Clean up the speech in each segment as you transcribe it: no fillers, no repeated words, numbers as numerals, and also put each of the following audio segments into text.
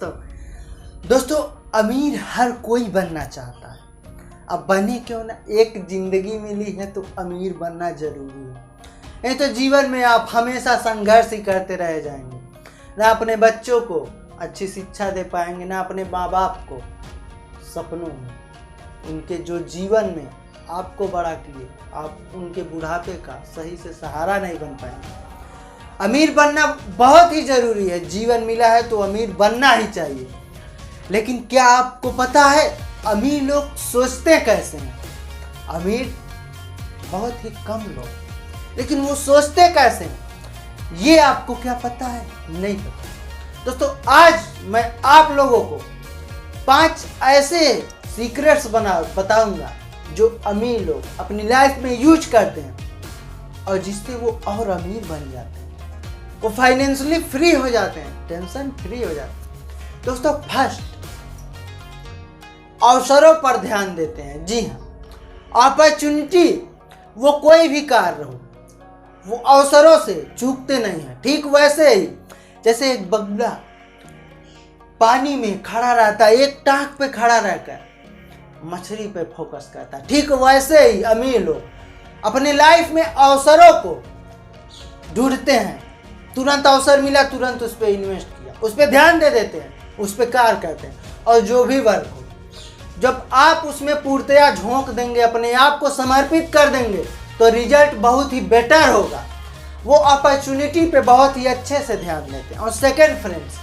दोस्तों अमीर हर कोई बनना चाहता है। अब बने क्यों ना, एक जिंदगी मिली है तो अमीर बनना जरूरी है। नहीं तो जीवन में आप हमेशा संघर्ष ही करते रह जाएंगे। ना अपने बच्चों को अच्छी शिक्षा दे पाएंगे, ना अपने माँ बाप को सपनों में, उनके जो जीवन में आपको बड़ा किए, आप उनके बुढ़ापे का सही से सहारा नहीं बन पाएंगे। अमीर बनना बहुत ही ज़रूरी है। जीवन मिला है तो अमीर बनना ही चाहिए। लेकिन क्या आपको पता है अमीर लोग सोचते कैसे हैं? अमीर बहुत ही कम लोग, लेकिन वो सोचते कैसे हैं ये आपको क्या पता है? नहीं पता। दोस्तों आज मैं आप लोगों को 5 ऐसे सीक्रेट्स बताऊंगा जो अमीर लोग अपनी लाइफ में यूज करते हैं और जिससे वो और अमीर बन जाते हैं, वो फाइनेंशियली फ्री हो जाते हैं, टेंशन फ्री हो जाते हैं। दोस्तों फर्स्ट, अवसरों पर ध्यान देते हैं। जी हाँ, अपॉर्चुनिटी वो कोई भी कार्य हो, वो अवसरों से चूकते नहीं है। ठीक वैसे ही जैसे एक बगुला पानी में खड़ा रहता है, एक टांग पे खड़ा रहकर मछली पे फोकस करता है, ठीक वैसे ही अमीर लोग अपने लाइफ में अवसरों को ढूंढते हैं। तुरंत अवसर मिला, तुरंत उस पर इन्वेस्ट किया, उस पर ध्यान दे देते हैं, उस पर कार्य करते हैं। और जो भी वर्क हो, जब आप उसमें पूर्णतया झोंक देंगे, अपने आप को समर्पित कर देंगे, तो रिजल्ट बहुत ही बेटर होगा। वो अपॉर्चुनिटी पे बहुत ही अच्छे से ध्यान देते हैं। और सेकंड फ्रेंड्स,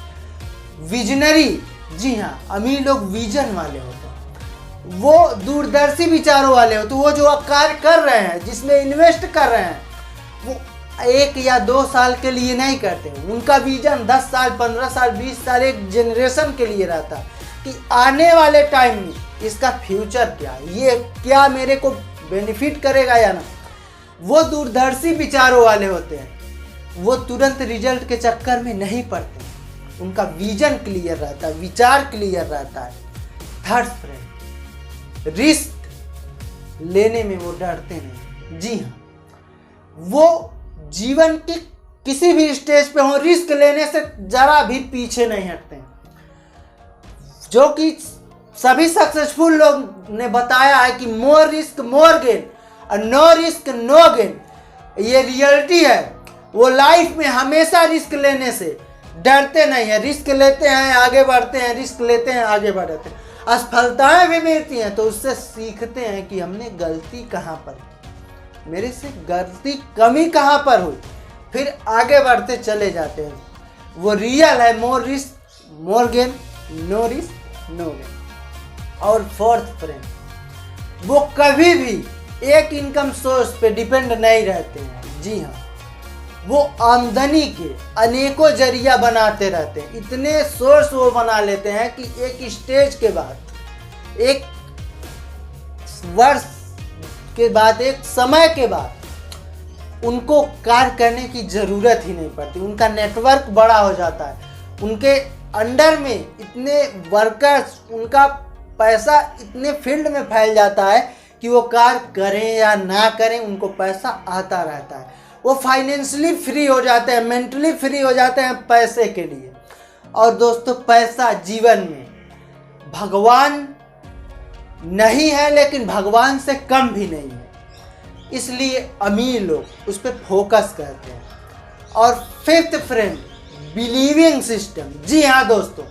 विजनरी। जी हाँ, अमीर लोग विजन वाले होते हैं, वो दूरदर्शी विचारों वाले होते हैं। वो जो कार्य कर रहे हैं, जिसमें इन्वेस्ट कर रहे हैं, वो 1 या 2 साल के लिए नहीं करते। उनका विजन 10 साल, 15 साल, 20 साल, एक जनरेशन के लिए रहता है कि आने वाले टाइम में इसका फ्यूचर क्या है, ये क्या मेरे को बेनिफिट करेगा या ना। वो दूरदर्शी विचारों वाले होते हैं, वो तुरंत रिजल्ट के चक्कर में नहीं पड़ते। उनका विजन क्लियर रहता है, विचार क्लियर रहता है। थर्ड फ्रेंड, रिस्क लेने में वो डरते नहीं। जी हाँ, वो जीवन की किसी भी स्टेज पे हो, रिस्क लेने से जरा भी पीछे नहीं हटते हैं। जो कि सभी सक्सेसफुल लोग ने बताया है कि मोर रिस्क मोर गेन और नो रिस्क नो गेन, ये रियलिटी है। वो लाइफ में हमेशा रिस्क लेने से डरते नहीं है, रिस्क लेते हैं, आगे बढ़ते हैं, रिस्क लेते हैं, आगे बढ़ते हैं। असफलताएं भी मिलती हैं तो उससे सीखते हैं कि हमने गलती कहाँ पर की, मेरे से गलती कमी कहाँ पर हुई, फिर आगे बढ़ते चले जाते हैं। वो रियल है, more risk more gain, no risk no gain. और फोर्थ फ्रेंड, वो कभी भी एक इनकम सोर्स पे डिपेंड नहीं रहते हैं। जी हाँ, वो आमदनी के अनेकों जरिया बनाते रहते हैं। इतने सोर्स वो बना लेते हैं कि एक स्टेज के बाद, एक वर्ष के बाद, एक समय के बाद उनको कार्य करने की ज़रूरत ही नहीं पड़ती। उनका नेटवर्क बड़ा हो जाता है, उनके अंडर में इतने वर्कर्स, उनका पैसा इतने फील्ड में फैल जाता है कि वो कार्य करें या ना करें, उनको पैसा आता रहता है। वो फाइनेंशियली फ्री हो जाते हैं, मेंटली फ्री हो जाते हैं पैसे के लिए। और दोस्तों पैसा जीवन में भगवान नहीं है, लेकिन भगवान से कम भी नहीं है, इसलिए अमीर लोग उस पर फोकस करते हैं। और फिफ्थ फ्रेंड, बिलीविंग सिस्टम। जी हाँ दोस्तों,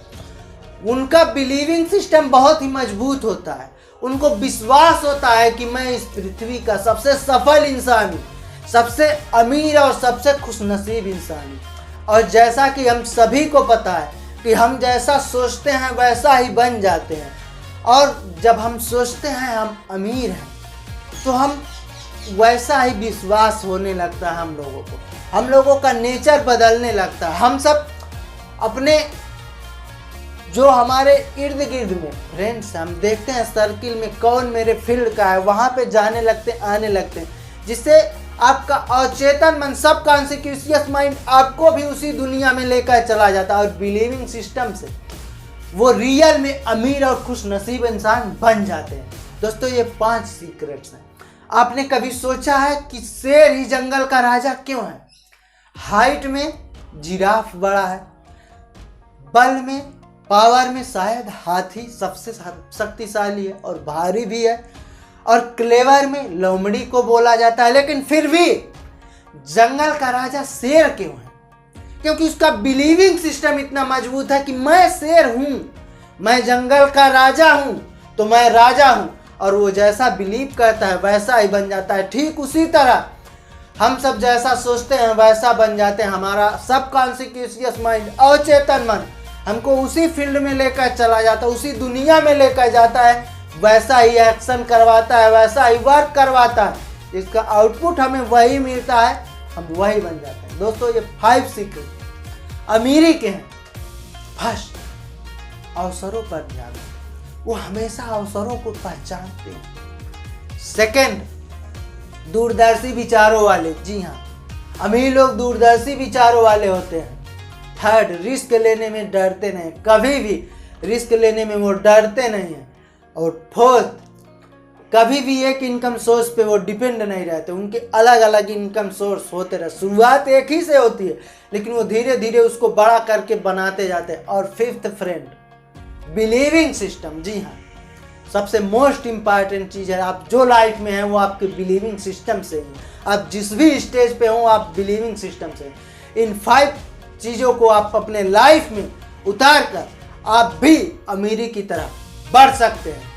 उनका बिलीविंग सिस्टम बहुत ही मजबूत होता है। उनको विश्वास होता है कि मैं इस पृथ्वी का सबसे सफल इंसान हूँ, सबसे अमीर और सबसे खुशनसीब इंसान हूँ। और जैसा कि हम सभी को पता है कि हम जैसा सोचते हैं वैसा ही बन जाते हैं। और जब हम सोचते हैं हम अमीर हैं तो हम वैसा ही विश्वास होने लगता है हम लोगों को, हम लोगों का नेचर बदलने लगता है। हम सब अपने जो हमारे इर्द गिर्द में फ्रेंड्स, हम देखते हैं सर्किल में कौन मेरे फील्ड का है, वहाँ पे जाने लगते हैं, आने लगते हैं, जिससे आपका अचेतन मन, सबकॉन्शियस माइंड आपको भी उसी दुनिया में लेकर चला जाता है। और बिलीविंग सिस्टम से वो रियल में अमीर और खुश नसीब इंसान बन जाते हैं। दोस्तों ये 5 सीक्रेट्स हैं। आपने कभी सोचा है कि शेर ही जंगल का राजा क्यों है? हाइट में जिराफ बड़ा है, बल में पावर में शायद हाथी सबसे शक्तिशाली है और भारी भी है, और क्लेवर में लोमड़ी को बोला जाता है। लेकिन फिर भी जंगल का राजा शेर क्यों है? क्योंकि उसका बिलीविंग सिस्टम इतना मजबूत है कि मैं शेर हूं, मैं जंगल का राजा हूं, तो मैं राजा हूं, और वो जैसा बिलीव करता है वैसा ही बन जाता है। ठीक उसी तरह हम सब जैसा सोचते हैं वैसा बन जाते हैं। हमारा सब कॉन्शियस माइंड, अवचेतन मन हमको उसी फील्ड में लेकर चला जाता है, उसी दुनिया में लेकर जाता है, वैसा ही एक्शन करवाता है, वैसा ही वर्क करवाता है, इसका आउटपुट हमें वही मिलता है, हम वही बन जाते हैं। दोस्तों, ये 5 सीक्रेट अमीरी के हैं। फर्स्ट, अवसरों पर ध्यान दें, वो हमेशा अवसरों को पहचानते हैं। सेकंड, दूरदर्शी विचारों वाले, जी हाँ, अमीर लोग दूरदर्शी विचारों वाले होते हैं। थर्ड, रिस्क लेने में डरते नहीं, कभी भी रिस्क लेने में वो डरते नहीं हैं। और फोर्थ, कभी भी एक इनकम सोर्स पे वो डिपेंड नहीं रहते, उनके अलग अलग इनकम सोर्स होते रहे। शुरुआत एक ही से होती है, लेकिन वो धीरे धीरे उसको बड़ा करके बनाते जाते हैं। और फिफ्थ फ्रेंड, बिलीविंग सिस्टम, जी हाँ, सबसे मोस्ट इम्पॉर्टेंट चीज़ है। आप जो लाइफ में हैं वो आपके बिलीविंग सिस्टम से हैं। आप जिस भी स्टेज पे हो आप बिलीविंग सिस्टम से हैं। इन 5 चीज़ों को आप अपने लाइफ में उतार कर आप भी अमीरी की तरफ बढ़ सकते हैं।